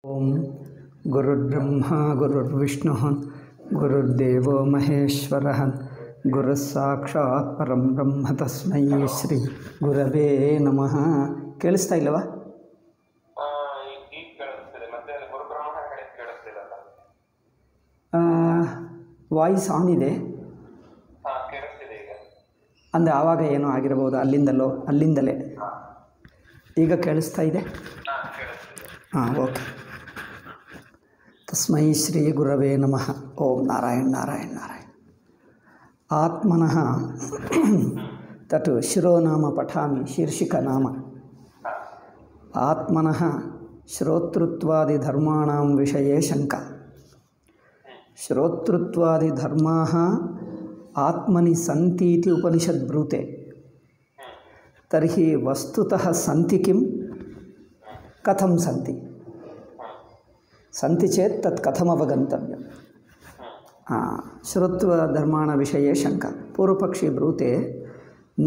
ओम गुरुर्ब्रह्मा गुरुर्विष्णुः गुरुर्देवो महेश्वरः गुरुः साक्षात् परं ब्रह्म तस्मै श्री गुरवे नमः। ಕೇಳಿಸ್ತಾ ಇಲ್ಲವಾ? ವಾಯ್ಸ್ ಆನ್ ಇದೆ ಅಂದರೆ ಆವಾಗ ಏನೋ ಆಗಿರಬಹುದು, ಅಲ್ಲಿಂದಲೇ ಈಗ ಕೇಳಿಸ್ತಾ ಇದೆ. ಓಕೆ. ತಸ್ಮೈ ಶ್ರೀ ಗುರವೇ ನಮಃ. ಓಂ ನಾರಾಯಣ ನಾರಾಯಣ ನಾರಾಯಣ. ಆತ್ಮನಃ ತತ್ ಶಿರೋನಾಮ ಪಠಾಮಿ ಶೀರ್ಷಿಕನಾಮ. ಆತ್ಮನಃ ಶ್ರೋತೃತ್ವಾದಿಧರ್ಮಾಣಾಂ ವಿಷಯೇ ಶಂಕಾ. ಶ್ರೋತೃತ್ವಾದಿಧರ್ಮಾಃ ಆತ್ಮನಿ ಸಂತಿ ಇತಿ ಉಪನಿಷದ್ ಬ್ರೂತೆ. ತರ್ಹಿ ವಸ್ತುತಃ ಸಂತಿ ಕಿಂ ಕಥಂ ಸಂತಿ ಸಂತಿ ಚೇತ್ ತತ್ ಕಥಂ ಅವಗಂತವ್ಯಂ. ಶ್ರೋತೃಧರ್ಮಾಣ ವಿಷಯೇ ಶಂಕಾ. ಪೂರ್ವಪಕ್ಷಿ ಬ್ರೂತೆ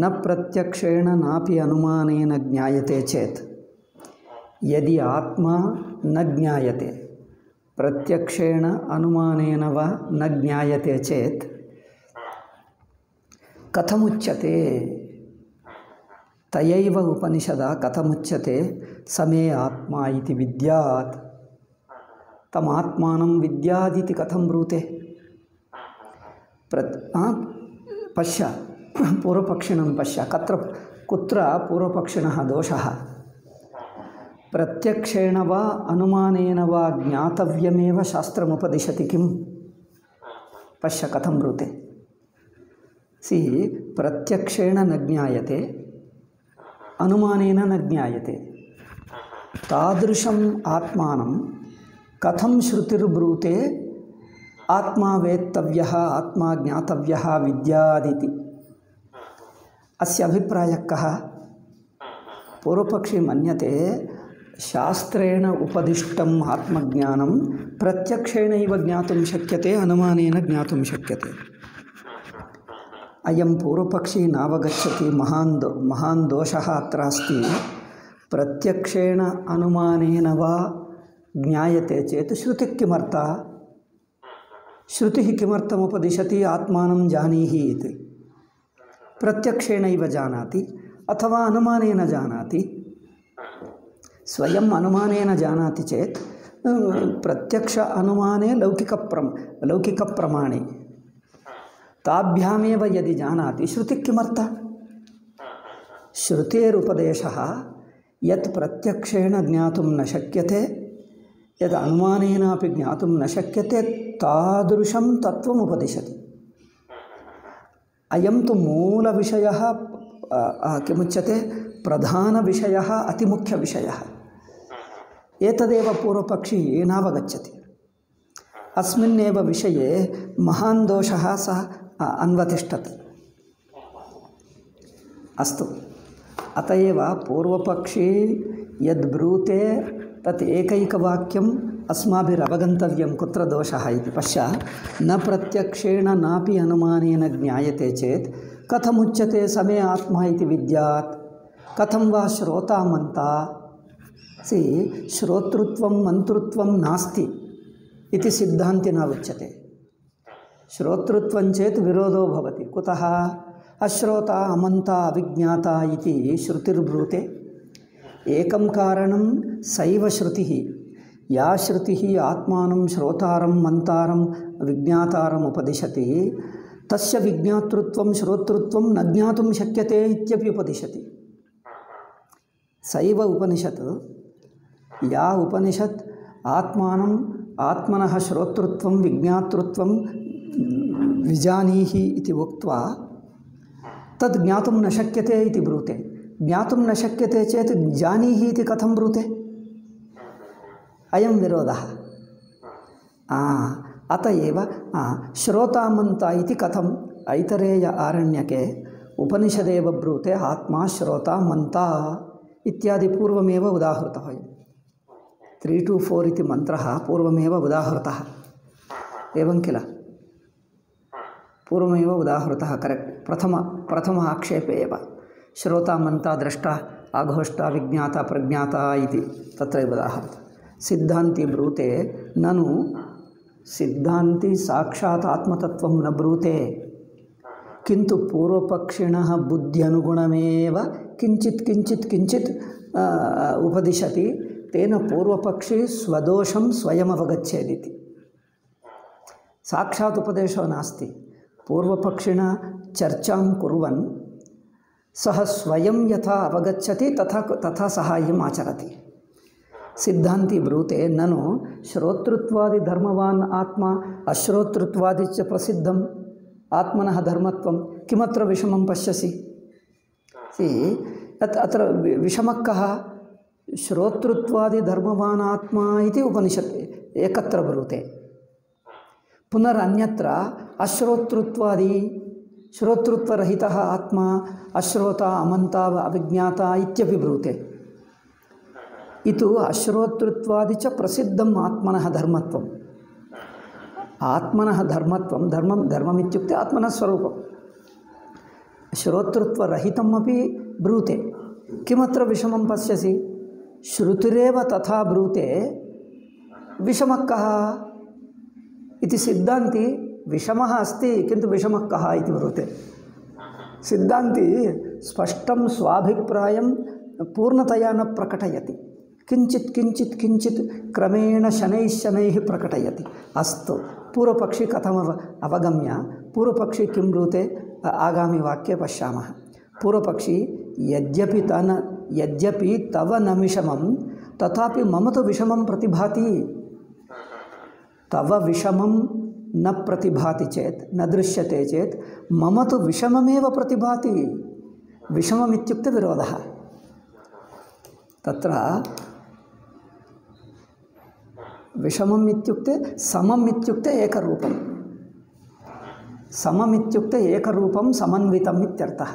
ನ ಪ್ರತ್ಯಕ್ಷೇಣ ನಾಪಿ ಅನುಮಾನೇನ ಜ್ಞಾಯತೆ ಚೇತ್ ಯದಿ ಆತ್ಮ ನ ಜ್ಞಾಯತೆ ಪ್ರತ್ಯಕ್ಷೇಣ ಅನುಮಾನೇನ ವ ನ ಜ್ಞಾಯತೆ ಚೇತ್ ಕಥಮುಚ್ಯತೆ ತಯೈವ ಉಪನಿಷದ ಕಥಮುಚ್ಯತೆ ಸಮೇ ಆತ್ಮ ಇತಿ ವಿದ್ಯಾತ್ ತಮಾತ್ಮಾನಂ ವಿದ್ಯಾದಿತಿ ಕಥಂ ಬ್ರೂತೆ. ಪಶ್ಯ ಪೂರ್ವಪಕ್ಷಿಣಂ ಪಶ್ಯ ಕುತ್ರ ಪೂರ್ವಪಕ್ಷಿಣಃ ದೋಷಃ. ಪ್ರತ್ಯಕ್ಷೇಣ ವಾ ಅನುಮಾನೇನ ವಾ ಜ್ಞಾತವ್ಯಮೇವ ಶಾಸ್ತ್ರಮುಪದಿಶತಿ ಕಿಂ. ಪಶ್ಯ ಕಥಂ ಬ್ರೂತೆ. ಸಿ ಪ್ರತ್ಯಕ್ಷೇಣ ನ ಜ್ಞಾಯತೆ ಅನುಮಾನೇನ ನ ಜ್ಞಾಯತೆ. ತಾದೃಶಂ ಆತ್ಮಾನಂ ಕಥಂ ಶ್ರುತಿರ್ಬ್ರೂತೆ ಆತ್ಮ ವೇತ್ತವ್ಯಃ ಆತ್ಮ ಜ್ಞಾತವ್ಯಃ ವಿದ್ಯಾದಿತಿ. ಅಸ್ಯ ಅಭಿಪ್ರಾಯಃ ಕಃ? ಪೂರ್ವಪಕ್ಷಿ ಮನ್ಯತೆ ಶಾಸ್ತ್ರೇಣ ಉಪದಿಷ್ಟಂ ಆತ್ಮಜ್ಞಾನಂ ಪ್ರತ್ಯಕ್ಷೇಣೈವ ಜ್ಞಾತುಂ ಶಕ್ಯತೆ ಅನುಮಾನೇನ ಜ್ಞಾತುಂ ಶಕ್ಯತೆ. ಅಯಂ ಪೂರ್ವಪಕ್ಷಿ ನಾವಗಚ್ಚತಿ. ಮಹಾನ್ ದೋಷಃ ಅತ್ರ ಅಸ್ತಿ. ಪ್ರತ್ಯಕ್ಷೇಣ ಅನುಮಾನೇನ ವಾ ಜ್ಞಾಯತೆ ಚೇತ್ ಶ್ರುತಿ ಕಿಮರ್ಥ? ಶ್ರುತಿ ಕಿಮರ್ಥಮುಪದಿಶತಿ ಆತ್ಮಾನಂ ಜಾನೀಹಿ ಇತಿ. ಪ್ರತ್ಯಕ್ಷೇಣೈವ ಜಾನಾತಿ ಅಥವಾ ಅನುಮಾನೇನ ಜಾನಾತಿ. ಸ್ವಯಂ ಅನುಮಾನೇನ ಜಾನಾತಿ ಚೇತ್ ಪ್ರತ್ಯಕ್ಷ ಅನುಮಾನೇ ಲೌಕಿಕ ಪ್ರಮಾಣೆ ತಾಭ್ಯಾಮೇವ ಯದಿ ಜಾನಾತಿ ಶ್ರುತಿ ಕಿಮರ್ಥ? ಶ್ರುತೇರುಪದೇಶಃ ಯತ್ ಪ್ರತ್ಯಕ್ಷೇಣ ಜ್ಞಾತುಂ ನ ಶಕ್ಯತೆ ಯದ್ ಅನುಮಾನೇನಾಪಿ ಜ್ಞಾತುಂ ನ ಶಕ್ಯತೆ ತಾದೃಶಂ ತತ್ವಮುಪದಿಶತಿ. ಅಯಂ ತು ಮೂಲವಿಷಯಃ ಕಿಮುಚ್ಯತೆ ಪ್ರಧಾನವಿಷಯಃ ಅತಿಮುಖ್ಯವಿಷಯಃ. ಏತದೇವ ಪೂರ್ವಪಕ್ಷಿ ನಾವಗಚ್ಚತಿ. ಅಸ್ಮಿನ್ನೇವ ವಿಷಯೇ ಮಹಾನ್ ದೋಷಃ ಸಹ ಅನ್ವತಿಷ್ಠತಿ. ಅಸ್ತು ಅತ ಏವ ಪೂರ್ವಪಕ್ಷಿ ಯದ್ ಬ್ರೂತೆ ತತ್ ಏಕೈಕವಾಕ್ಯಂ ಅಸ್ಮಾಭಿರವಗಂತವ್ಯಂ ಕುತ್ರ ದೋಷಃ ಇತಿ. ಪಶ್ಯ ನ ಪ್ರತ್ಯಕ್ಷೇಣ ನಾಪಿ ಅನುಮಾನೇನ ಜ್ಞಾಯತೆ ಚೇತ್ ಕಥಮುಚ್ಯತೆ ಸಮೇ ಆತ್ಮ ಇತಿ ವಿದ್ಯಾತ್. ಕಥಂ ವಾ ಶ್ರೋತಾ ಮಂತ. ಸಿ ಶ್ರೋತೃತ್ವಂ ಮಂತೃತ್ವಂ ನಾಸ್ತಿ ಇತಿ ಸಿದ್ಧಾಂತಿನ ಉಚ್ಯತೆ. ಶ್ರೋತೃತ್ವಂ ಚೇತ್ ವಿರೋಧೋ ಭವತಿ. ಕುತಃ? ಅಶ್ರೋತ ಅಮಂತ ಅವಿಜ್ಞಾತ ಇತಿ ಶ್ರುತಿರ್ಬ್ರೂತೆ. ಏಕಂ ಕಾರಣಂ ಸೈವ ಶ್ರುತಿ. ಯಾ ಶ್ರುತಿ ಆತ್ಮಾನಂ ಶ್ರೋತಾರಂ ಮಂತಾರಂ ವಿಜ್ಞಾತಾರಂ ಉಪದಿಶತಿ ತಸ್ಯ ವಿಜ್ಞಾತೃತ್ವಂ ಶ್ರೋತೃತ್ವಂ ನ ಜ್ಞಾತುಂ ಶಕ್ಯತೆ ಇತ್ಯಪಿ ಉಪದಿಶತಿ. ಸೈವ ಉಪನಿಷತ್. ಯಾ ಉಪನಿಷತ್ ಆತ್ಮಾನಂ ಆತ್ಮನಃ ಶ್ರೋತೃತ್ವಂ ವಿಜ್ಞಾತೃತ್ವಂ ವಿಜಾನೀಹಿ ಇತಿ ಉಕ್ತ್ವಾ ತದ್ ಜ್ಞಾತುಂ ನ ಶಕ್ಯತೆ ಇತಿ ಬ್ರೂತೆ. ಜ್ಞಾತುಂ ನ ಶಕ್ಯತೆ ಚೇತ್ ಜಾನೀಹಿ ಇತಿ ಕಥಂ ಬ್ರೂತೆ? ಅಯಂ ವಿರೋಧಃ. ಅತ ಏವ ಶ್ರೋತಾಮಂತ ಇತಿ ಕಥಂ? ಐತರೇಯ ಆರಣ್ಯಕೆ ಉಪನಿಷದೇವ ಬ್ರೂತೆ ಆತ್ಮ ಶ್ರೋತ ಮಂತ ಇತ್ಯಾದಿ ಪೂರ್ವಮೇವ ಉದಾಹೃತಃ. 3 to 4 इति मंत्रः पूर्वमेव उदाहृतः. एवं किल? पूर्वमेव उदाहृतः. करेक्ट. प्रथम आक्षेपे एव श्रोता मंता द्रष्टा आघोष्टा विज्ञाता प्रज्ञाता इति तत्रैव उदाहृतः. सिद्धांति ब्रूते ननु सिद्धांति साक्षात् आत्मतत्वं न ब्रूते किंतु पूर्वपक्षिणः बुद्ध्यनुगुणमेव किंचित् किंचित् किंचित् उपदिशति तेन पूर्वपक्षी स्वदोषं स्वयम् अवगच्छेदिति। साक्षात् उपदेशो नास्ति, पूर्वपक्षिणा चर्चां कुर्वन् सः स्वयं यथा अवगच्छति तथा साहाय्यम् आचरति। सिद्धांति ब्रूते ननु श्रोतृत्वादि धर्मवान् आत्मा अश्रोतृत्वादि च प्रसिद्धम् आत्मनः धर्मत्वं किमत्र विषमं पश्यसि। अत्र विषमः कः? श्रोतृत्वादि धर्मवान् आत्मा इति उपनिषत् एकत्र ब्रूते, पुनरन्यत्र अश्रोतृत्वादि श्रोतृत्वरहितः आत्मा अश्रोता अमन्ता अविज्ञाता इत्यपि ब्रूते। इतु अश्रोतृत्वादि च प्रसिद्धम् आत्मनः धर्मत्वम्। आत्मनः धर्मत्वं धर्ममित्युक्ते आत्मनः स्वरूपं। श्रोतृत्वरहितमपि ब्रूते, किमत्र विषमं पश्यसि? श्रुतिरेव तथा ब्रूते, विषमः कः इति सिद्धांति विषमः अस्ति किन्तु विषमः कः इति ब्रूते। सिद्धांति स्पष्टं स्वाभिप्रायं पूर्णतया न प्रकटयति, किंचित् किंचित् किंचित् क्रमेण शनैः शनैः प्रकटयति। अस्तु, पूर्वपक्षी कथम अवगम्य, पूर्वपक्षी किं ब्रूते आगामि वाक्ये पश्यामः। पूर्वपक्षी यद्यपि तव न विषमं तथापि मम तु विषमं प्रतिभाति। तव विषमं न प्रतिभाति चेत्, न दृश्यते चेत् मम तु विषममेव प्रतिभाति। विषममित्युक्ते विरोधः। तत्र विषमम् इत्युक्ते समम् इत्युक्ते एकरूपं, समम् इत्युक्ते एकरूपं समन्वितम् इत्यर्थः।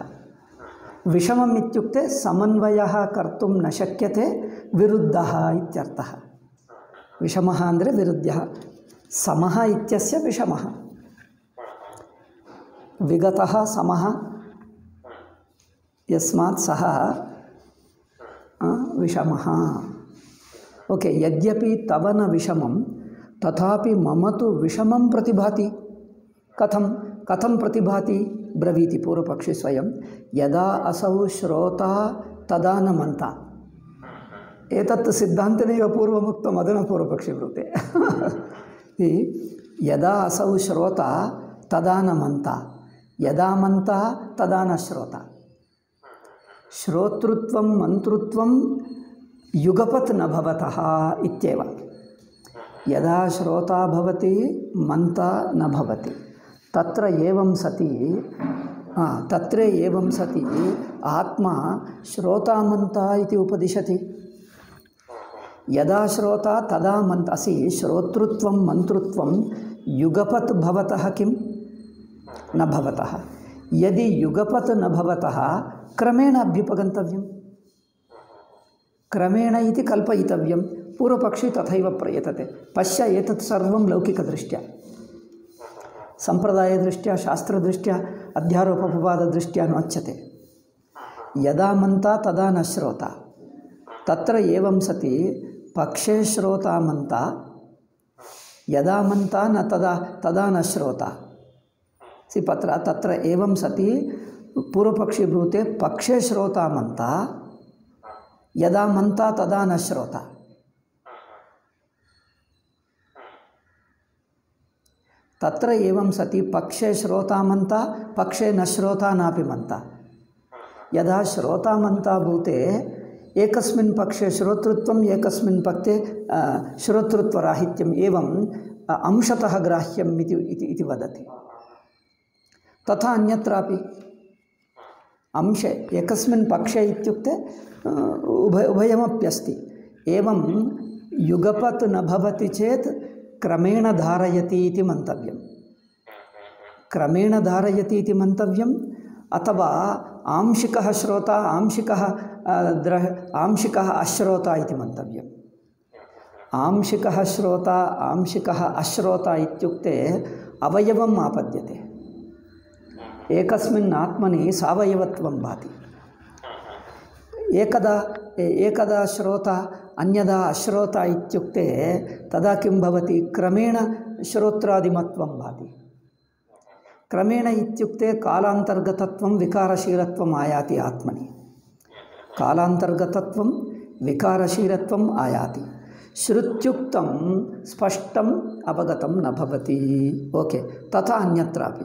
विषमम् इत्युक्ते समन्वयः कर्तुं न शक्यते, विरुद्धः इत्यर्थः। विषमः ಅಂದರೆ विरुद्धः, समः इत्यस्य विषमः। विगतः समः यस्मात् सः विषमः। ओके, यद्यपि तव न विषमं तथापि मम तु विषमं प्रतिभाति। कथं प्रतिभाति ब्रवीति पूर्वपक्षी स्वयं। यदा असौ श्रोता तदा न मन्ता। एतत् सिद्धान्तमेव पूर्वमुक्तम्, अधुना पूर्वपक्षी ब्रूते। यदा असौ श्रोता तदा न मन्ता, यदा मन्ता तदा न श्रोता। श्रोतृत्वं मंतृत्वं युगपत् न भवतः इत्येव। यदा श्रोता भवति मन्ता न भवति। तत्र एवं सति आत्मा श्रोता मन्ता इति उपदिशति। यदा श्रोता तदा मन्तासि। श्रोतृत्वं मंतृत्वं युगपत् भवतः किं न भवतः। यदि युगपत् न भवतः क्रमेण अभ्युपगन्तव्यं, क्रमेण इति कल्पयितव्यं। पूर्वपक्षी तथैव प्रयतते। पश्य, एतत् सर्वं लौकिकदृष्ट्या, संप्रदायदृष्ट्या, शास्त्रदृष्ट्या, अध्यारोपवाददृष्ट्या नोच्यते। यदा मन्ता तदा न श्रोता। तत्र एवं सति पक्षे श्रोता मन्ता, यदा मन्ता न तदा न श्रोता। तत्र एवं सति पूर्वपक्षी ब्रूते पक्षे श्रोता मन्ता, यदा मन्ता तदा न श्रोता। तत्र एवं सति पक्षे श्रोता मन्ता, पक्षे न श्रोता नापि मन्ता। यदा श्रोता मन्ता भूते एकस्मिन् पक्षे श्रोतृत्वम् एकस्मिन् पक्षे श्रोतृत्वराहित्यम् एवं अंशतः ग्राह्यम् इति वदति। तथा अन्यत्रापि अंशे एकस्मिन् पक्षे इत्युक्ते उभयमप्यस्ति। एवं युगपत् न भवति चेत् क्रमेण धारयति इति मन्तव्यं। क्रमेण धारयति इति मन्तव्यम्। अथवा आंशिकः श्रोता आंशिकः अश्रोता इति मन्तव्यम्। आंशिकः श्रोता आंशिकः अश्रोता इत्युक्ते अवयवम् आपद्यते। एकस्मिन् आत्मनि सावयवत्वं भाति। एकदा श्रोता अन्यदा अश्रोता इत्युक्ते तदा किं भवति क्रमेण श्रोत्रादिमत्वं भाति क्रमेण इत्युक्ते कालान्तर्गतत्वं विकारशीलत्वम् आयाति आत्मनि कालान्तर्गतत्वं विकारशीलत्वम् आयाति श्रुत्युक्तं स्पष्टम् अवगतं न भवति ओके तथा अन्यत्रापि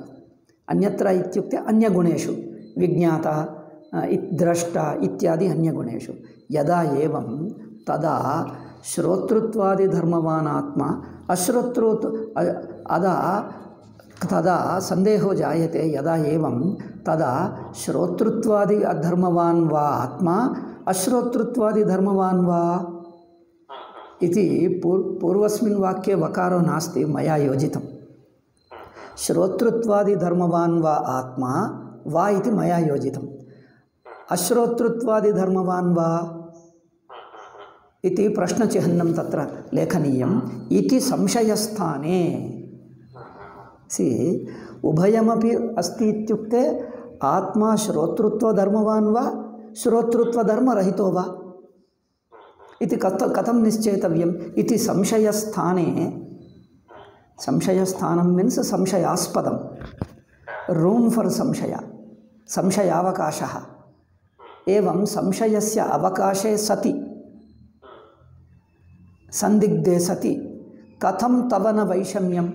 अन्यत्र इत्युक्ते अन्यगुणेषु विज्ञाता द्रष्टा इत्यादि अन्यगुणेषु यदा एवं तदा श्रोतृत्वादिधर्मवान् आत्मा तदा संदेहो जायते यदा एवं तदा श्रोतृत्वादि अधर्मवान् वा आत्मा अश्रोतृत्वादिधर्मवान् वा इति पूर्वस्मिन् वाक्ये वकारो नास्ति मया योजितं श्रोतृत्वादिधर्मवान् वा आत्मा वा इति मया योजितम् अश्रोतृत्वादिधर्मवान् वा इति प्रश्नचिह्नं तत्र लेखनीयम् इति संशयस्थाने सी उभयमपि अस्ति इत्युक्ते आत्मा श्रोतृत्वधर्मवान् वा श्रोतृत्वधर्मरहितो वा इति कथं निश्चेतव्यम् इति संशयस्थाने संशयस्थानं मीन्स् संशयास्पदं रूम् फॉर संशयावकाशः एवं संशयस्य अवकाशे सति संदिग्धे सति कथं तव न वैषम्यं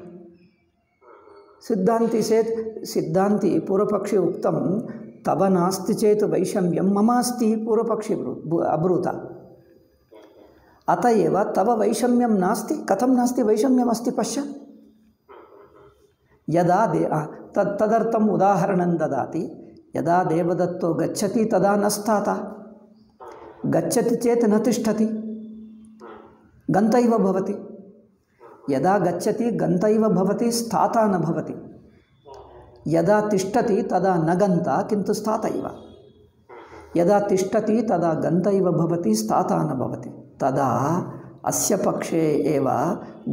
सिद्धान्ति पूर्वपक्षे उक्तं तव नास्ति चेत् वैषम्यं मम अस्ति पूर्वपक्षे अब्रूत अतएव तव वैषम्यं नास्ति कथं नास्ति वैषम्यमस्ति पश्य यदा तदर्थम् उदाहरणं ददाति यदा देवदत्तो गच्छति तदा न स्थाता गच्छति चेत् न तिष्ठति गन्तैव भवति यदा गच्छति गन्तैव भवति स्थाता न भवति यदा तिष्ठति तदा न गन्ता किन्तु स्थाता इव यदा तिष्ठति तदा गन्तैव भवति स्थाता न भवति तदा अस्य पक्षे एव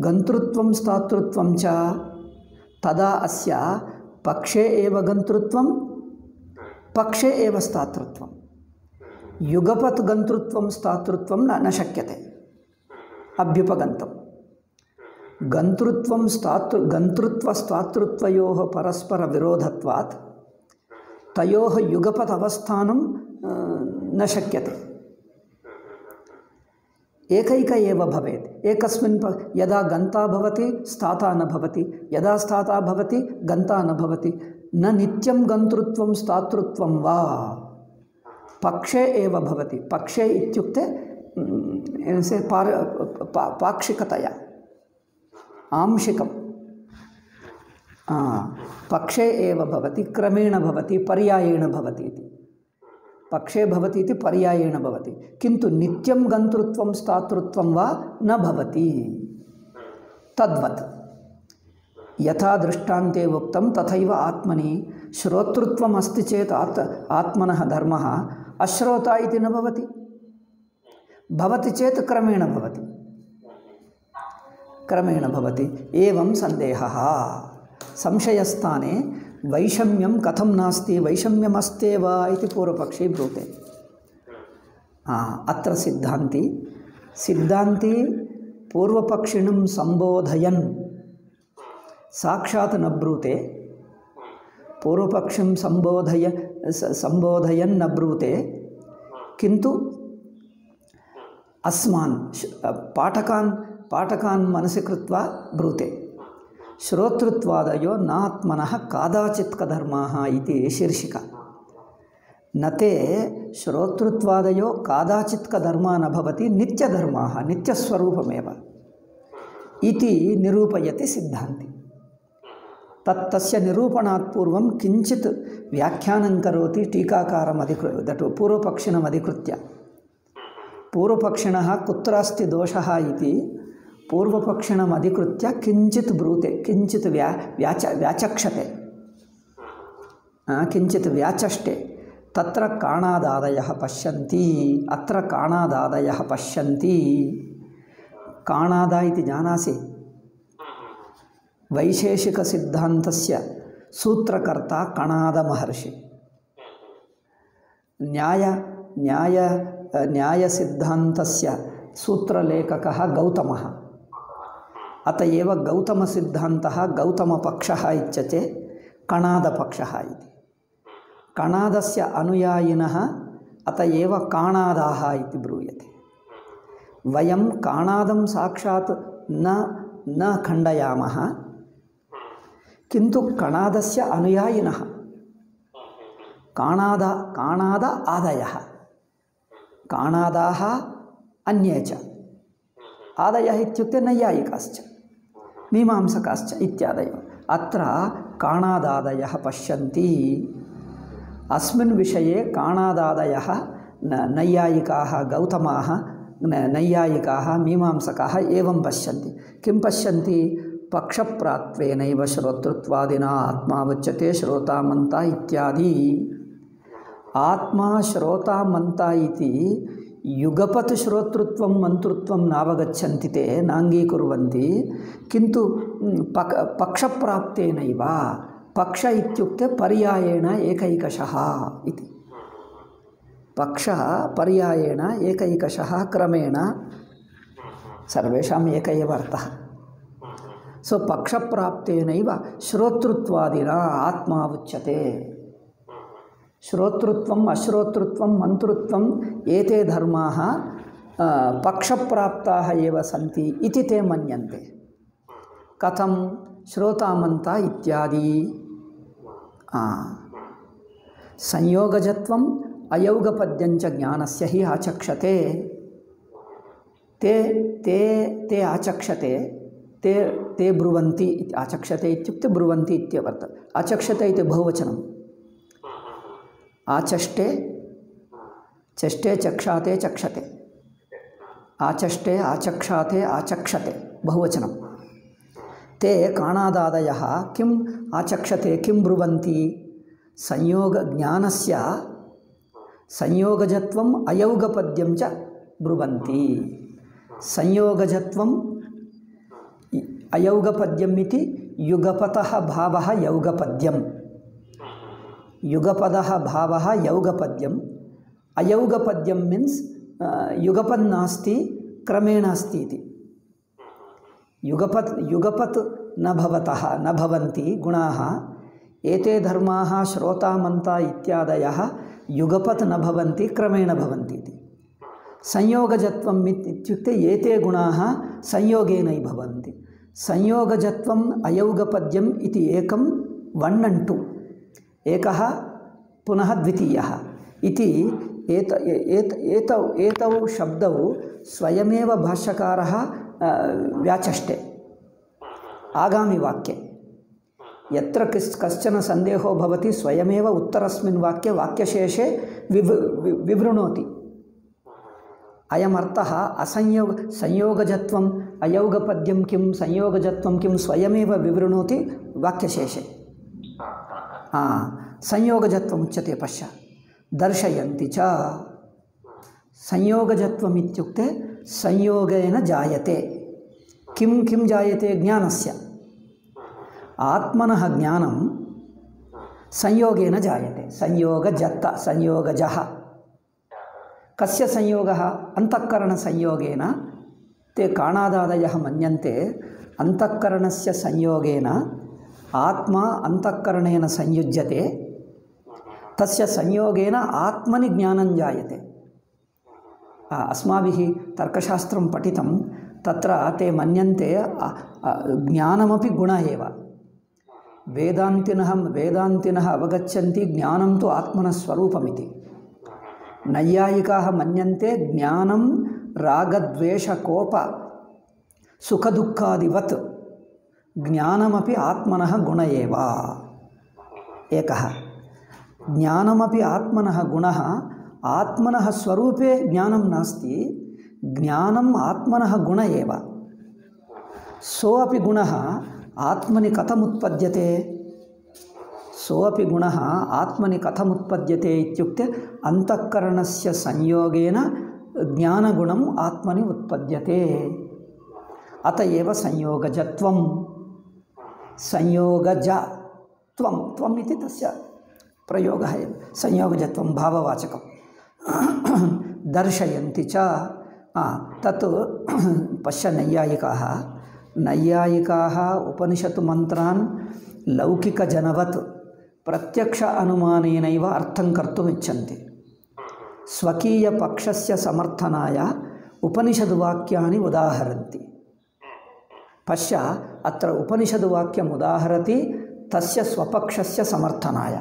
गन्तृत्वं स्थातृत्वं च तदा अस्य पक्षे एव गन्तृत्वं पक्षे एव स्थातृत्वं युगपत् गन्तृत्वं स्थातृत्वं न शक्यते अभ्युपगन्तं गन्तृत्वस्तातृत्वयोः परस्पर विरोधत्वात् तयोः युगपत् अवस्थानं न शक्यते एकैक एव भवेत् एकस्मिन् यदा गन्ता भवति स्थाता न भवति यदा स्थाता भवति गन्ता न भवति न नित्यं गन्तृत्वं स्थातृत्वं वा पक्षे एव भवति पक्षे इत्युक्ते पाक्षिकतया आंशिकं पक्षे एव भवति क्रमेण भवति पर्यायेण भवति इति पक्षे भवति इति पर्यायेण भवति किन्तु नित्यं गन्तृत्वं स्थातृत्वं वा न भवति तद्वत् यथा दृष्टान्ते उक्तं तथैव आत्मनि श्रोतृत्वम् अस्ति चेत् आत्मनः धर्मः अश्रोता इति न भवति भवति चेत् क्रमेण भवति एवं संदेहः संशयस्थाने वैषम्यं कथं नास्ति वैषम्यमस्त्येव इति पूर्वपक्षे ब्रूते अत्र सिद्धान्ती पूर्वपक्षिणं संबोधयन् साक्षात् न ब्रूते पूर्वपक्षं संबोधयन् न ब्रूते किन्तु अस्मान् पाठकान् मनसि कृत्वा ब्रूते श्रोतृत्वादयो नात्मनः कादाचित्कधर्माः इति शीर्षिका न ते श्रोतृत्वादयो कादाचित्कधर्मा न भवति नित्यधर्माः नित्यस्वरूपमेव इति निरूपयति सिद्धान्ति तस्य निरूपणात् पूर्वं किञ्चित् व्याख्यानं करोति टीकाकारम् पूर्वपक्षिणम् अधिकृत्य पूर्वपक्षिणः कुत्र अस्ति दोषः इति पूर्वपक्षिणम् अधिकृत्य किञ्चित् ब्रूते किञ्चित् व्याचक्षते किञ्चित् व्याचष्टे तत्र काणादादयः पश्यन्ति अत्र काणादादयः पश्यन्ति काणादा इति जानासि वैशेषिकसिद्धान्तस्य सूत्रकर्ता कणादमहर्षि न्यायसिद्धान्तस्य सूत्रलेखकः गौतमः। अत एव गौतमसिद्धान्तः गौतमपक्षः इत्यते कणादपक्षः इति। कणादस्य अनुयायिनः अत एव काणादाः इति ब्रूयते। वयं काणादं साक्षात् न खण्डयामः, किन्तु कणादस्य अनुयायिनः काणाद आदयः, काणादाः अन्ये च। आदयः इत्युक्ते नैयायिकाश्च मीमांसकाश्च इत्यादयः। अत्र काणादादयः पश्यन्ति। अस्मिन् विषये काणादादयः नैयायिकाः गौतमाः नैयायिकाः मीमांसकाः एवं पश्यन्ति। किं पश्यन्ति? पक्षप्रात्वेनैव श्रोतृत्वादिना आत्मा उच्यते श्रोता मंता इत्यादि। आत्मा श्रोता मंता इति युगपत् श्रोतृत्वं मंतृत्वं नावगच्छन्ति ते नाङ्गीकुर्वन्ति, किन्तु पक्षप्राप्तेनैव। पक्ष इत्युक्ते पर्यायेण एकैकशः इति। पक्ष पर्यायेण एकैकशः क्रमेण सर्वेषाम् एक एव अर्थः। सो पक्षप्राप्तेनैव श्रोतृत्वादिना आत्मा उच्यते। श्रोतृत्वम् अश्रोतृत्वं मंतृत्वम् एते धर्माः पक्षप्राप्ताः एव सन्ति इति ते मन्यन्ते। कथं? श्रोतामन्ता इत्यादि। संयोगजत्वम् अयौगपद्यञ्च ज्ञानस्य हि आचक्षते। ते आचक्षते, ते ब्रुवन्ति। आचक्षते इत्युक्ते ब्रुवन्ति इत्यर्थः। आचक्षते इति बहुवचनम्। आचष्टे चष्टे चक्षाते चक्षते, आचष्टे आचक्षाते आचक्षते बहुवचनं। ते काणादादयः किम् आचक्षते किं ब्रुवन्ति? संयोगज्ञानस्य संयोगजत्वम् अयौगपद्यं च ब्रुवन्ति। संयोगजत्वम् अयौगपद्यम् इति युगपतः भावः यौगपद्यम्। युगपदः भावः यौगपद्यम्। अयौगपद्यं मीन्स् युगपन्नास्ति क्रमेण अस्ति इति। युगपत् न भवन्ति गुणाः। एते धर्माः श्रोता मंता इत्यादयः युगपत् न भवन्ति क्रमेण भवन्ति इति। संयोगजत्वम् इत्युक्ते एते गुणाः संयोगेनै भवन्ति। संयोगजत्वम् अयौगपद्यम् इति एकं 1 and 2, एकः पुनः द्वितीयः इति। एतौ शब्दौ स्वयमेव भाष्यकारः व्याचष्टे आगामि वाक्ये। यत्र कश्चन सन्देहो भवति स्वयमेव उत्तरस्मिन् वाक्ये वाक्यशेषे विवृणोति। अयमर्थः संयोगजत्वम् अयौगपद्यं किं संयोगजत्वं किं स्वयमेव विवृणोति वाक्यशेषे। संयोगजत्वम् उच्यते पश्चात्। दर्शयन्ति च। संयोगजत्वम् इत्युक्ते संयोगेन जायते। किं जायते? ज्ञानस्य। आत्मनः ज्ञानं संयोगेन जायते। संयोगजः। कस्य संयोगः? अंतःकरणसंयोगेन। ते काणादादयः मन्यन्ते अंतःकरणस्य संयोगेन आत्मा अंतःकरणेन संयुज्यते। तस्य संयोगेन आत्मनि ज्ञानं जायते। अस्माभिः तर्कशास्त्रं पठितं, तत्र ते मन्यन्ते ज्ञानमपि गुण एव। वेदान्तिनः अवगच्छन्ति ज्ञानं तु आत्मनः स्वरूपमिति। नैयायिकाः मन्यन्ते ज्ञानं रागद्वेषकोप सुखदुःखादिवत् ज्ञानमपि आत्मनः गुण एव। एकः ज्ञानमपि आत्मनः गुणः। आत्मनः स्वरूपे ज्ञानं नास्ति, ज्ञानम् आत्मनः गुण एव। सोऽपि गुणः आत्मनि कथमुत्पद्यते? सोऽपि गुणः आत्मनि कथमुत्पद्यते इत्युक्ते अंतःकरणस्य संयोगेन ज्ञानगुणम् आत्मनि उत्पद्यते। अत एव संयोगजत्वं। त्वम् इति तस्य प्रयोगः एव। संयोगजत्वं भाववाचकं। दर्शयन्ति च। तत् पश्य नैयायिकाः उपनिषत् मन्त्रान् लौकिकजनवत् प्रत्यक्ष अनुमानेनैव अर्थं कर्तुम् इच्छन्ति। स्वकीयपक्षस्य समर्थनाय उपनिषद्वाक्यानि उदाहरन्ति। पश्य अत्र उपनिषद्वाक्यम् उदाहरति तस्य स्वपक्षस्य समर्थनाय।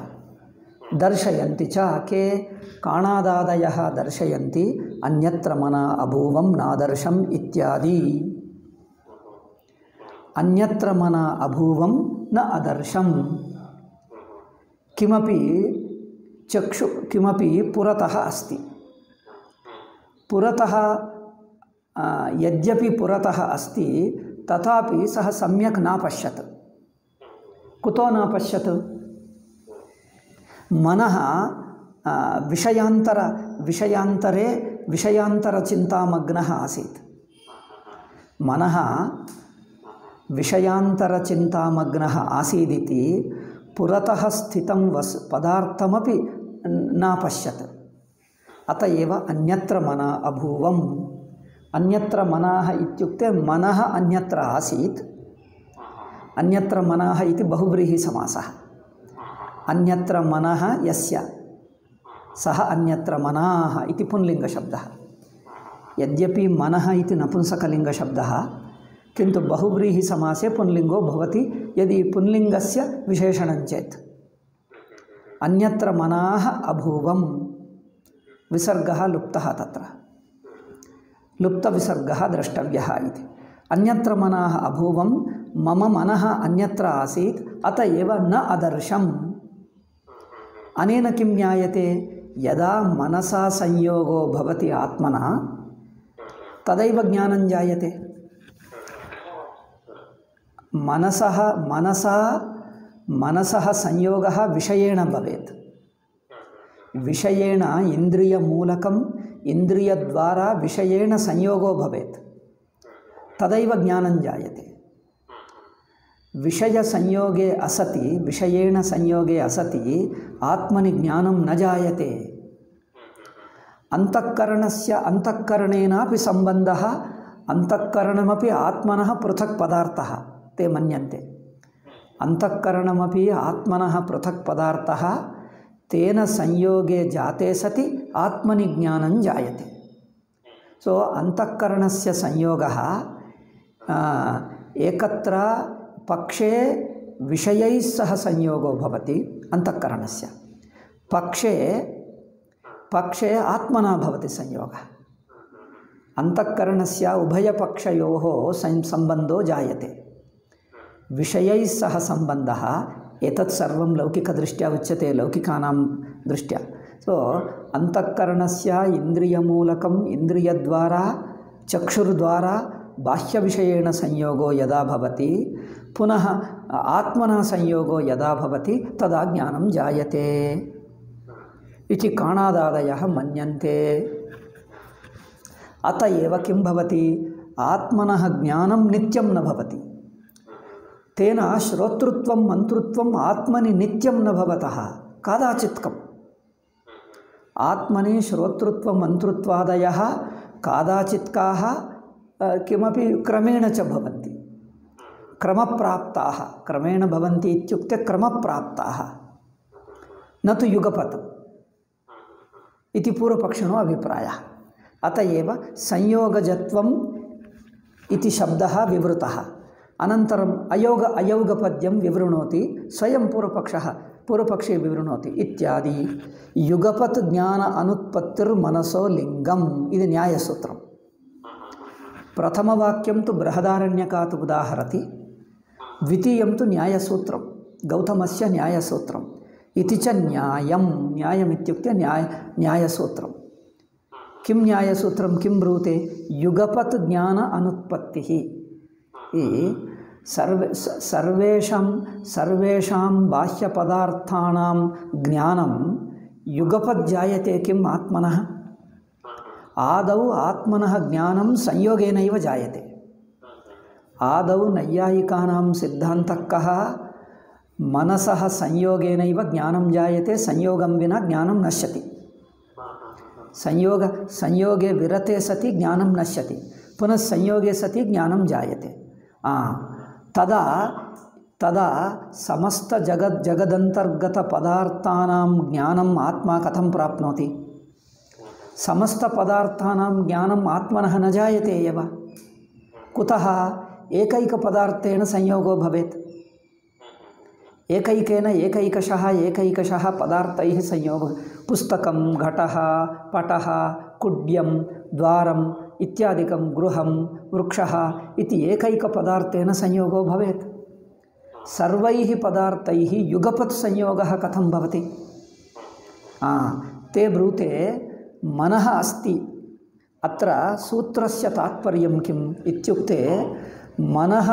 दर्शयन्ति च के काणादादयः दर्शयन्ति अन्यत्र मना अभूवं नादर्शम् इत्यादि। अन्यत्र मना अभूवं न अदर्शं। किमपि पुरतः अस्ति। पुरतः यद्यपि पुरतः अस्ति तथापि सः सम्यक् न पश्यत्। कुतो न पश्यत्? मनः विषयांतरचिन्तामग्नः आसीत्। मनः विषयांतरचिन्तामग्नः आसीदिति पुरतः स्थितं पदार्थमपि न पश्यत्। अत एव अन्यत्र मना अभूवम्। अन्यत्र मनाः इत्युक्ते मनः अन्यत्र आसीत्। अन्यत्र मनः इति बहुव्रीहि समासः। अन्यत्र मनः यस्य सः अन्यत्र मनाः इति पुंलिङ्गशब्दः। यद्यपि मनः इति नपुंसकलिङ्गशब्दः किन्तु बहुव्रीहि समासे पुंलिङ्गो भवति यदि पुंलिङ्गस्य विशेषणं चेत्। अन्यत्र मनाः अभूवं विसर्गः लुप्तः। तत्र लुप्तविसर्गः द्रष्टव्यः इति। अन्यत्र मनाः अभूवं मम मनः अन्यत्र आसीत् अत एव न अदर्शम्। अनेन किं ज्ञायते? यदा मनसा संयोगो भवति आत्मना तदैव ज्ञानं जायते। मनसः संयोगः विषयेण भवेत्। विषयेण इन्द्रियमूलकम् इन्द्रियद्वारा विषयेण संयोगो भवेत् तदैव ज्ञानं जायते। विषयसंयोगे असति विषयेण संयोगे असति आत्मनि ज्ञानं न जायते। अंतःकरणस्य अंतःकरणेनापि सम्बन्धः अंतःकरणमपि आत्मनः पृथक् पदार्थः ते मन्यन्ते। अंतःकरणमपि आत्मनः पृथक् पदार्थः तेन संयोगे जाते सति आत्मनि ज्ञानं जायते। सो अंतःकरणस्य संयोगः एकत्र पक्षे विषयैः सह संयोगो भवति अंतःकरणस्य। पक्षे आत्मना भवति संयोगः। अंतःकरणस्य उभयपक्षयोः संबन्धो जायते। विषयैः सह सम्बन्धः एतत् सर्वं लौकिकदृष्ट्या उच्यते, लौकिकानां दृष्ट्या। सो अंतःकरणस्य इन्द्रियमूलकम् इन्द्रियद्वारा चक्षुर्द्वारा बाह्यविषयेण संयोगो यदा भवति पुनः आत्मना संयोगो यदा भवति तदा ज्ञानं जायते इति काणादादयः मन्यन्ते। अत एव किं भवति? आत्मनः ज्ञानं नित्यं न भवति। तेन श्रोतृत्वं मन्त्रत्वम् आत्मनि नित्यं न भवतः कादाचित्कम्। आत्मनि श्रोतृत्वं मन्त्रत्वादयः कादाचित्काः किमपि क्रमेण च भवन्ति। क्रमप्राप्ताः क्रमेण भवन्ति इत्युक्ते क्रमप्राप्ताः न तु युगपत् इति पूर्वपक्षिणो अभिप्रायः। अत एव संयोगजत्वम् इति शब्दः विवृतः। अनन्तरम् अयौगपद्यं विवृणोति स्वयं पूर्वपक्षे विवृणोति इत्यादि। युगपत् ज्ञान अनुत्पत्तिर्मनसो लिङ्गम् इति न्यायसूत्रम्। प्रथमवाक्यं तु बृहदारण्यकात् उदाहरति, द्वितीयं तु न्यायसूत्रं गौतमस्य न्यायसूत्रम् इति च न्यायं। न्यायमित्युक्ते न्यायसूत्रं। किं न्यायसूत्रं किं ब्रूते? युगपत् ज्ञान अनुत्पत्तिः। सर्वेषां बाह्यपदार्थानां ज्ञानं युगपत् जायते। किम्? आत्मनः। आदौ आत्मनः ज्ञानं संयोगेनैव जायते। आदौ नैयायिकानां सिद्धान्तः कः? मनसः संयोगेनैव ज्ञानं जायते, संयोगं विना ज्ञानं नश्यति। संयोगे विरते सति ज्ञानं नश्यति, पुनः संयोगे सति ज्ञानं जायते। तदा समस्त जगदंतर्गत पदार्थानां ज्ञानम् आत्मा कथं प्राप्नोति? समस्त पदार्थानां ज्ञानम् आत्मनः न जायते एव। कुतः? एकैक पदार्थेन संयोगो भवेत्। एकैकेन एकैकशः पदार्थैः संयोगः। पुस्तकं, घटः, पटः, कुड्यं, द्वारम् इत्यादिकं, गृहं, वृक्षः इति एकैकपदार्थेन संयोगो भवेत्। सर्वैः पदार्थैः युगपत् संयोगः कथं भवति? ते ब्रूते मनः अस्ति। अत्र सूत्रस्य तात्पर्यं किम् इत्युक्ते मनः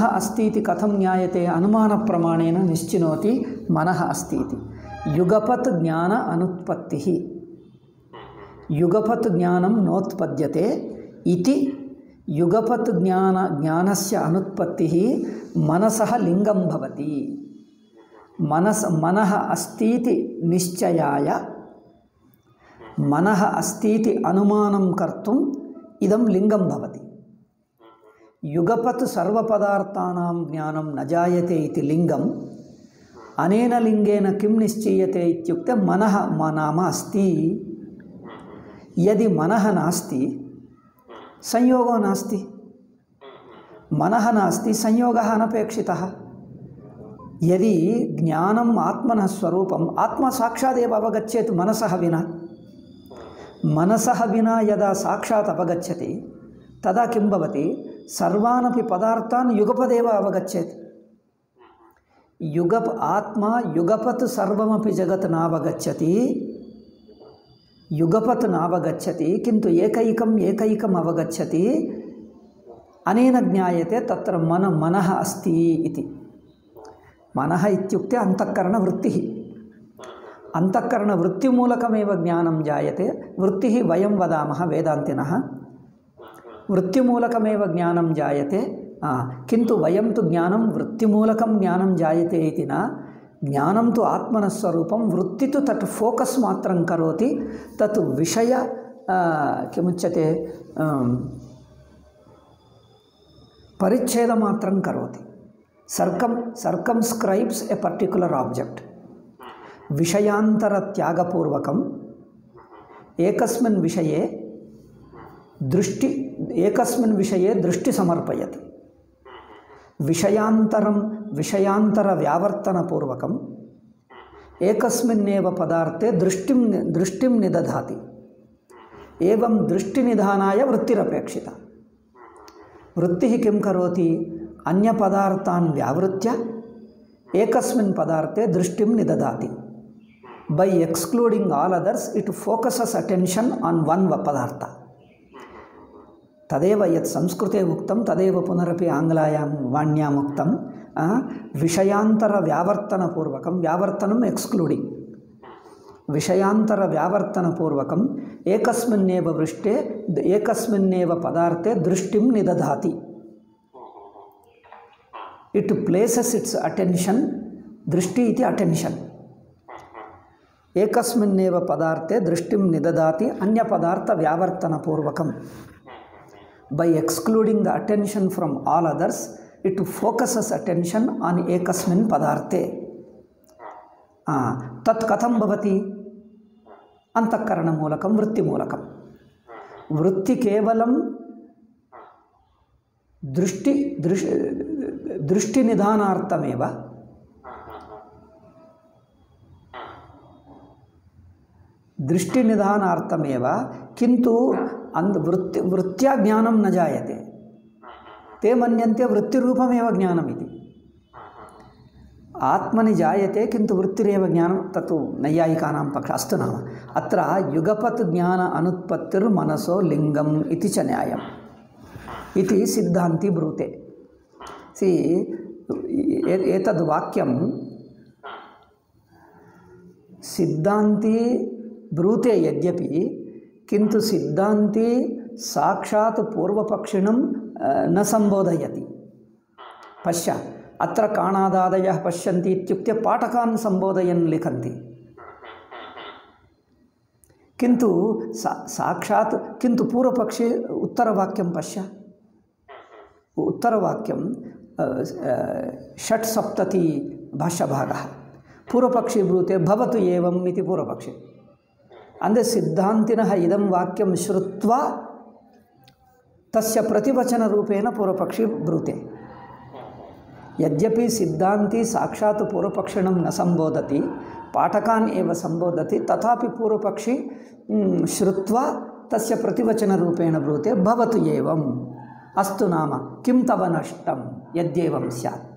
अस्ति इति कथं ज्ञायते? अनुमानप्रमाणेन निश्चिनोति मनः अस्ति इति। युगपत् ज्ञान अनुत्पत्तिः, युगपत् ज्ञानं नोत्पद्यते इति। युगपत् ज्ञानस्य अनुत्पत्तिः मनसः लिङ्गं भवति। मनः अस्तीति निश्चयाय, मनः अस्तीति अनुमानं कर्तुम् इदं लिङ्गं भवति। युगपत् सर्वपदार्थानां ज्ञानं न जायते इति लिङ्गम्। अनेन लिङ्गेन किं निश्चीयते इत्युक्ते मनः नाम अस्ति। यदि मनः नास्ति संयोगो नास्ति। मनः नास्ति, संयोगः अनपेक्षितः। यदि ज्ञानम् आत्मनः स्वरूपम्, आत्मा साक्षादेव अवगच्छेत् मनसः विना। मनसः विना यदा साक्षात् अवगच्छति तदा किं भवति? सर्वानपि पदार्थान् युगपदेव अवगच्छेत्। आत्मा युगपत् सर्वमपि जगत् नावगच्छति, युगपत् नावगच्छति, किन्तु एकैकम् अवगच्छति। अनेन ज्ञायते तत्र मनः अस्ति इति। मनः इत्युक्ते अंतःकरणवृत्तिः। अंतःकरणवृत्तिमूलकमेव ज्ञानं जायते। वृत्तिः वयं वदामः वेदान्तिनः, वृत्तिमूलकमेव ज्ञानं जायते। किन्तु वयं तु ज्ञानं वृत्तिमूलकं ज्ञानं जायते इति न। ज्ञानं तु आत्मनः स्वरूपं। वृत्ति तु तत् फोकस् मात्रं करोति। तत् विषय किमुच्यते परिच्छेदमात्रं करोति। सर्कम्स्क्रैब्स् ए पर्टिक्युलर् आब्जेक्ट्। विषयान्तरत्यागपूर्वकम् एकस्मिन् विषये दृष्टि समर्पयति। विषयान्तरव्यावर्तनपूर्वकम् एकस्मिन्नेव पदार्थे दृष्टिं निदधाति। एवं दृष्टिनिधानाय वृत्तिरपेक्षिता। वृत्तिः किं करोति? अन्यपदार्थान् व्यावृत्य एकस्मिन् पदार्थे दृष्टिं निदधाति। By excluding all others, it focuses attention on one padartha. तदेव यत् संस्कृते उक्तं तदेव पुनरपि आङ्ग्लायां वाण्याम् उक्तं। विषयान्तरव्यावर्तनपूर्वकं, व्यावर्तनम् एक्स्क्लूडिङ्ग्, विषयान्तरव्यावर्तनपूर्वकम् एकस्मिन्नेव पदार्थे दृष्टिं निदधाति। It places its attention, दृष्टि इति attention, एकस्मिन्नेव पदार्थे दृष्टिं निदधाति अन्यपदार्थव्यावर्तनपूर्वकम्। By excluding the attention from all others, it focuses attention on ekasmin padarthe. Tat katham bhavati? Antakarana moolakam, vritti moolakam. Vritti kevalam दृष्टि निधानार्थमेव, किन्तु वृत्त्या ज्ञानं न जायते। ते मन्यन्ते वृत्तिरूपमेव ज्ञानमिति। आत्मनि जायते किन्तु वृत्तिरेव ज्ञानं। तत्तु नैयायिकानां पक्षः। अस्तु नाम अत्र युगपत् ज्ञान अनुत्पत्तिर्मनसो लिङ्गम् इति च न्यायम् इति सिद्धान्ति ब्रूते। एतद् वाक्यं सिद्धान्ति ब्रूते यद्यपि, किन्तु सिद्धान्ति साक्षात् पूर्वपक्षिणं न संबोधयति। पश्य, अत्र काणादादयः पश्यन्ति इत्युक्ते पाठकान् संबोधयन् लिखन्ति। किन्तु साक्षात् किन्तु पूर्वपक्षे उत्तरवाक्यं पश्य उत्तरवाक्यं षट्सप्तति भाष्यभागः पूर्वपक्षी ब्रूते भवतु एवम् इति पूर्वपक्षे अंदे सिद्धान्तिनः इदं वाक्यं श्रुत्वा तस्य प्रतिवचनरूपेण पूर्वपक्षी ब्रूते यद्यपि सिद्धान्ती साक्षात् पूर्वपक्षिणं न संबोधति पाठकान् एव संबोधति तथापि पूर्वपक्षी श्रुत्वा तस्य प्रतिवचनरूपेण ब्रूते भवतु एवम् अस्तु नाम किं तव नष्टं यद्येवं स्यात्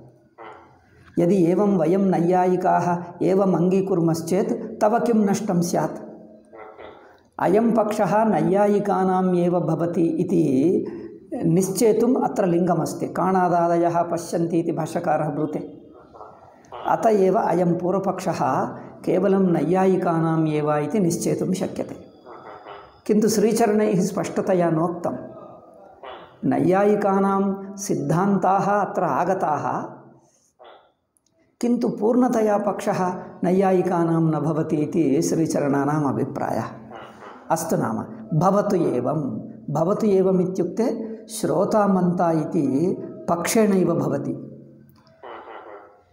यदि एवं वयं नैयायिकाः एवम् अङ्गीकुर्मश्चेत् तव किं नष्टं स्यात् अयं पक्षः नैयायिकानाम् एव भवति इति निश्चेतुम् अत्र लिङ्गमस्ति काणादादयः पश्यन्ति इति भाष्यकारः ब्रूते अत एव अयं पूर्वपक्षः केवलं नैयायिकानाम् एव इति निश्चेतुं शक्यते किन्तु श्रीचरणैः स्पष्टतया नोक्तं नैयायिकानां सिद्धान्ताः अत्र आगताः किन्तु पूर्णतया पक्षः नैयायिकानां न भवति इति श्रीचरणानाम् अभिप्रायः अस्तु नाम भवतु एवम् इत्युक्ते श्रोतामन्ता इति पक्षेणैव भवति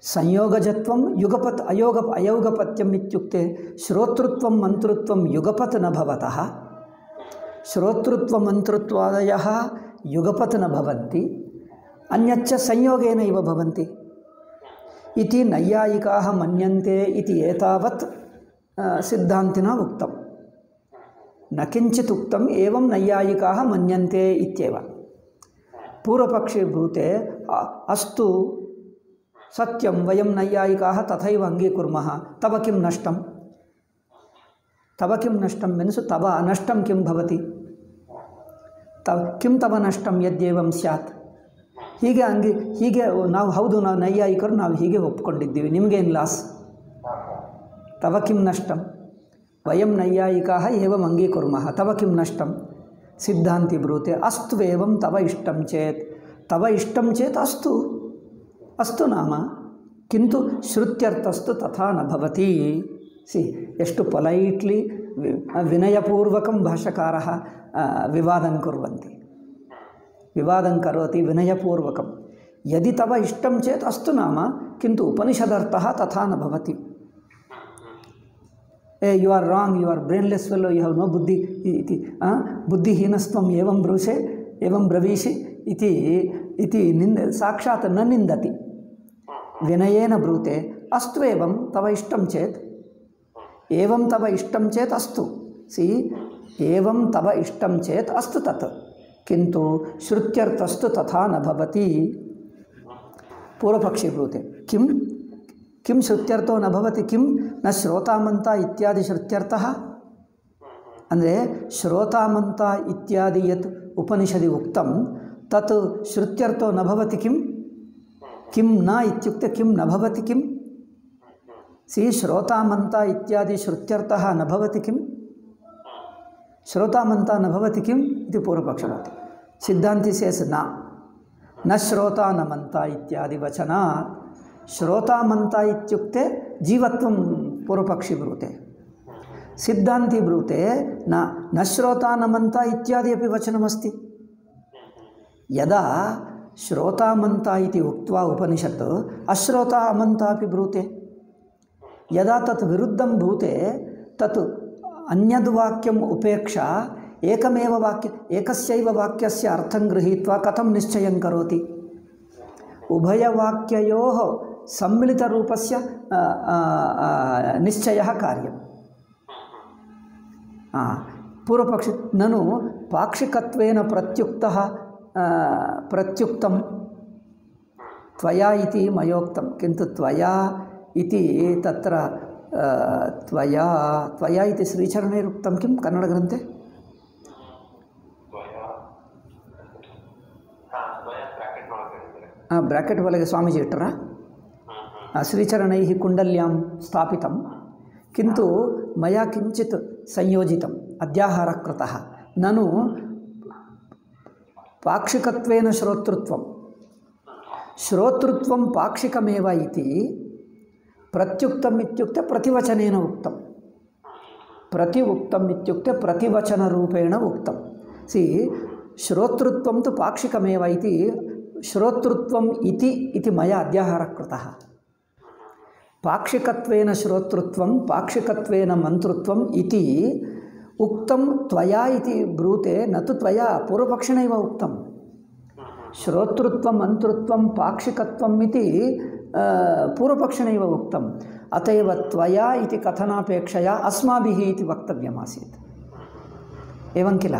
संयोगजत्वं युगपत् अयोगपत्यम् इत्युक्ते श्रोतृत्वं मन्तृत्वं युगपत् न भवतः श्रोतृत्वमन्तृत्वादयः युगपत् न भवन्ति अन्यच्च संयोगेनैव भवन्ति इति नैयायिकाः मन्यन्ते इति एतावत् सिद्धान्तिना उक्तं न किञ्चित् उक्तम् एवं नैयायिकाः मन्यन्ते इत्येव पूर्वपक्षे ब्रूते अस्तु सत्यं वयं नैयायिकाः तथैव अङ्गीकुर्मः तव किं नष्टं मीन्स् तव अनष्टं किं भवति तव नष्टं यद्येवं स्यात् ಹೀಗೆ ನಾವು ಹೌದು ನಾವು ನೈಯಾಯಿಕರು ನಾವು ಹೀಗೆ ಒಪ್ಪಿಕೊಂಡಿದ್ದೀವಿ ನಿಮಗೇನು ಲಾಸ್ ತವ ಕಿಂ ನಷ್ಟಂ ವಯಂ ನೈಯಾಯಿಕಾಃ ಏವಂ ಅಂಗೀಕುರ್ಮಃ ತವ ಕಿಂ ನಷ್ಟಂ ಸಿದ್ಧಾಂತಿ ಬ್ರೂತೆ ಅಸ್ತು ಏವಂ ತವ ಇಷ್ಟಂ ಚೇತ್ ಅಸ್ತು ನಾಮ ಕಿಂತು ಶ್ರುತ್ಯರ್ಥಸ್ತು ತಥಾ ನ ಭವತಿ ಸಿ ಎಷ್ಟು ಪೊಲೈಟ್ಲಿ ವಿನಯಪೂರ್ವಕಂ ಭಾಷ್ಯಕಾರः ವಿವಾದಂ ಕುರ್ವಂತಿ विवादं करोति विनयपूर्वकं यदि तव इष्टं चेत् अस्तु नाम किन्तु उपनिषदर्थः तथा न भवति you are wrong you are brainless fellow you have no बुद्धि इति बुद्धिहीनस्त्वम् एवं ब्रवीषि इति साक्षात् न निन्दति विनयेन ब्रूते अस्तु एवं तव इष्टं चेत् अस्तु सी एवं तव इष्टं चेत् अस्तु तत् किंतु श्रुत्यर्थस्तु तथा न भवति पूर्वपक्षी ब्रूते किं श्रुत्यर्थो न भवति किं न श्रोतामन्ता इत्यादि श्रुत्यर्थः अंद्रे श्रोतामन्ता इत्यादि यत् उपनिषदि उक्तं तत् श्रुत्यर्थो न भवति किं न इत्युक्ते किं न भवति किं सी श्रोतामन्ता इत्यादि श्रुत्यर्थः न भवति किं श्रोतामन्ता न भवति किम् इति पूर्वपक्षः सिद्धान्ति सेस् न श्रोता न मंता इत्यादि वचनात् श्रोतामन्ता इत्युक्ते जीवत्वं पूर्वपक्षी ब्रूते सिद्धान्ति ब्रूते न श्रोता न मंता इत्यादि अपि वचनमस्ति यदा श्रोतामन्ता इति उक्त्वा उपनिषत् अश्रोता अमन्ता अपि ब्रूते यदा तत् विरुद्धं भूते तत् अन्यद्वाक्यम् उपेक्षा एकमेव एकस्यैव वाक्यस्य अर्थं गृहीत्वा कथं निश्चयं करोति उभयवाक्ययोः सम्मिलितरूपस्य निश्चयः कार्यम् पूर्वपक्षे ननु पाक्षिकत्वेन प्रत्युक्तं त्वया इति मयोक्तं किन्तु त्वया इति तत्र त्वया इति श्रीचरणैरुक्तं किं कन्नडग्रन्थे ब्राकेट् ಒಳಗೆ ಸ್ವಾಮೀಜಿ ಇಟ್ಟರ श्रीचरणैः कुण्डल्यां स्थापितं किन्तु मया किञ्चित् संयोजितम् अध्याहारः कृतः ननु पाक्षिकत्वेन श्रोतृत्वं पाक्षिकमेव इति प्रत्युक्तम् इत्युक्ते प्रतिवचनेन उक्तं ಪ್ರತಿ ಉಕ್ತಂ ಇತ್ಯುಕ್ತೆ ಪ್ರತಿವಚನರೂಪೇಣ ಉಕ್ತಂ. ಸಿ ಶ್ರೋತೃತ್ವಂ ತು ಪಾಕ್ಷಿಕಮೇವ ಇತಿ ಶ್ರೋತೃತ್ವಂ ಇತಿ ಮಯ ಅಧ್ಯಾಹಾರಃ ಕೃತಃ. ಪಾಕ್ಷಿಕತ್ವೇನ ಶ್ರೋತೃತ್ವಂ ಪಾಕ್ಷಿಕತ್ವೇನ ಮಂತೃತ್ವಂ ಇತಿ ಉಕ್ತಂ ತ್ವಯಾ ಇತಿ ಬ್ರೂತೆ ನತು ತ್ವಯಾ ಪೂರ್ವಪಕ್ಷಿಣೈವ ಉಕ್ತಂ. ಶ್ರೋತೃತ್ವಂ ಮಂತೃತ್ವಂ ಪಾಕ್ಷಿಕತ್ವಂ ಇತಿ ಪೂರ್ವಪಕ್ಷಿಣೈವ ಉಕ್ತಂ. ಅತೈವ ತ್ವಯಾ ಇತಿ ಕಥನಾಪೇಕ್ಷೆಯ ಅಸ್ಮಾಭಿಃ ಇತಿ ವಕ್ತವ್ಯಮಾಸೀತ್. ಏವಂ ಕಿಲ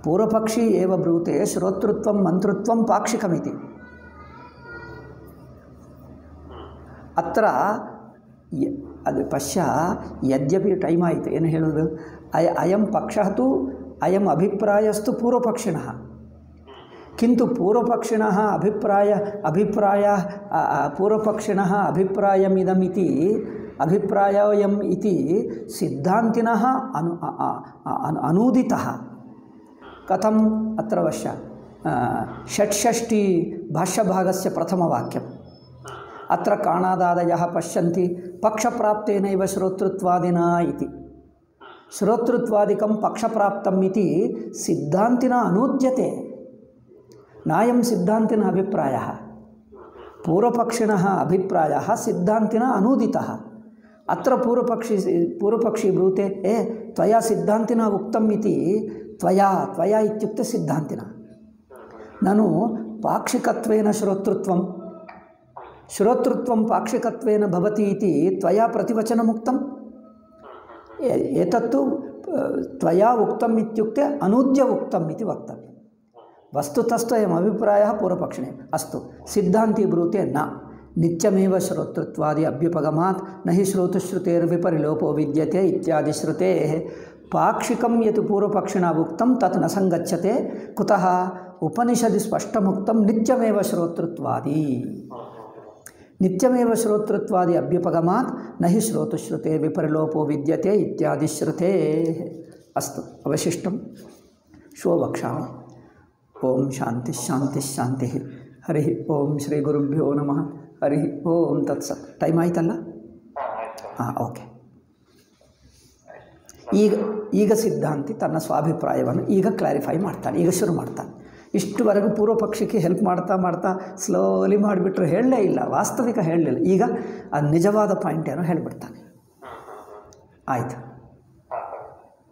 ಪೂರ್ವಪಕ್ಷಿ ಏವ ಬ್ರೂತೆ ಶ್ರೋತೃತ್ವಂ ಮಂತೃತ್ವಂ ಪಾಕ್ಷಿಕಮಿತಿ. ಅತ್ರ ಅದು ಪಶ್ಯ ಯದ್ಯಪಿ ಟೈಮ್ ಆಯಿತು. ಏನು ಹೇಳೋದು? ಅಯಂ ಪಕ್ಷಃ ತು ಅಯಂ ಅಭಿಪ್ರಾಯಸ್ತು ಪೂರ್ವಪಕ್ಷಿಣಃ. ಕಿಂತು ಪೂರ್ವಪಕ್ಷಿಣಃ ಪೂರ್ವಪಕ್ಷಿಣಃ ಅಭಿಪ್ರಾಯಮಿದಮಿತಿ ಅಭಿಪ್ರಾಯಂ ಇತಿ ಸಿದ್ಧಾಂತಿನಃ ಅನೂದಿತಃ. ಕಥಂ ಅತ್ರ ವಶ್ಯ ಷಟ್ಷಷ್ಟಿ ಭಾಷ್ಯಭಾಗಸ್ಯ ಪ್ರಥಮವಾಕ್ಯಂ. ಅತ್ರ ಕಾಣಾದಾದಯಃ ಪಶ್ಯಂತಿ ಪಕ್ಷಪ್ರಾಪ್ತೇನೈವ ಶ್ರೋತೃತ್ವಾದಿನಾ ಇತಿ. ಶ್ರೋತೃತ್ವಾದಿಕಂ ಪಕ್ಷಪ್ರಾಪ್ತಂ ಇತಿ ಸಿದ್ಧಾಂತಿನ ಅನೂದ್ಯತೆ. ನಾಯಂ ಸಿದ್ಧಾಂತಿನ ಅಭಿಪ್ರಾಯಃ. ಪೂರ್ವಪಕ್ಷಿಣಃ ಅಭಿಪ್ರಾಯಃ ಸಿದ್ಧಾಂತಿನ ಅನೂದಿತಃ. ಅತ್ರ ಪೂರ್ವಪಕ್ಷಿ ಬ್ರೂತೆ ತ್ವಯಾ ಸಿದ್ಧಾಂತಿನ ಉಕ್ತಂ ಇತಿ ತ್ವಯಾ ಇತ್ಯುಕ್ತೆ ಸಿದ್ಧಾಂತಿನ. ನನು ಪಾಕ್ಷಿಕತ್ವೇನ ಶ್ರೋತೃತ್ವಂ ಪಾಕ್ಷಿಕತ್ವೇನ ಭವತಿ ಇತಿ ತ್ವಯಾ ಪ್ರತಿವಚನಮುಕ್ತಂ. ಏತತ್ತು ತ್ವಯಾ ಉಕ್ತಂ ಇತ್ಯುಕ್ತೆ ಅನೂದ್ಯ ಉಕ್ತಂ ಇತಿ ವಕ್ತವ್ಯಂ. ವಸ್ತುತಸ್ತು ಅಯಂ ಅಭಿಪ್ರಾಯಃ ಪೂರ್ವಪಕ್ಷಿಣೇ ಅಸ್ತು. ಸಿದ್ಧಾಂತಿ ಬ್ರೂತೆ ನ ನಿತ್ಯಮೇವ ಶ್ರೋತೃತ್ವಾದಿ ಅಭ್ಯುಪಗಮಾತ್ ನ ಹಿ ಶ್ರೋತುಶ್ರುತೇರ್ವಿಪರಿಲೋಪೋ ವಿದ್ಯತೆ ಇತ್ಯಾದಿ ಶ್ರುತೇಃ ಪಾಕ್ಷಿಕಂ ಯತ್ ಪೂರ್ವಪಕ್ಷಿಣಾ ಉಕ್ತಂ ತತ್ ನ ಸಂಗಚ್ಯತೆ. ಕುತಃ ಉಪನಿಷದಿ ಸ್ಪಷ್ಟಮುಕ್ತಂ ನಿತ್ಯಮೇವ ಶ್ರೋತೃತ್ವಾದಿ. ನಿತ್ಯಮೇವ ಶ್ರೋತೃತ್ವಾದಿ ಅಭ್ಯುಪಗಮಾತ್ ನ ಹಿ ಶ್ರೋತುಶ್ರುತೆ ವಿಪರಿಲೋಪೋ ವಿದ್ಯತೆ ಇತ್ಯಾದಿ ಶ್ರುತೇಃ. ಅಸ್ತು ಅವಶಿಷ್ಟಂ ಶ್ವೋ ವಕ್ಷಾಮಿ. ಓಂ ಶಾಂತಿ ಶಾಂತಿ ಶಾಂತಿ. ಹರಿ ಓಂ ಶ್ರೀ ಗುರುಭ್ಯೋ ನಮಃ. ಹರಿ ಓಂ ತತ್ಸತ್. ಟೈಮ್ ಆಯ್ತಲ್ಲ? ಹಾಂ, ಓಕೆ. ಈಗ ಸಿದ್ಧಾಂತಿ ತನ್ನ ಸ್ವಾಭಿಪ್ರಾಯವನ್ನು ಈಗ ಕ್ಲಾರಿಫೈ ಮಾಡ್ತಾನೆ, ಈಗ ಶುರು ಮಾಡ್ತಾನೆ. ಇಷ್ಟುವರೆಗೂ ಪೂರ್ವಪಕ್ಷಕ್ಕೆ ಹೆಲ್ಪ್ ಮಾಡ್ತಾ ಸ್ಲೋಲಿ ಮಾಡಿಬಿಟ್ರು, ಹೇಳಲೇ ಇಲ್ಲ, ವಾಸ್ತವಿಕ ಹೇಳಲಿಲ್ಲ. ಈಗ ಅದು ನಿಜವಾದ ಪಾಯಿಂಟ್ ಏನೋ ಹೇಳಿಬಿಡ್ತಾನೆ. ಆಯಿತು.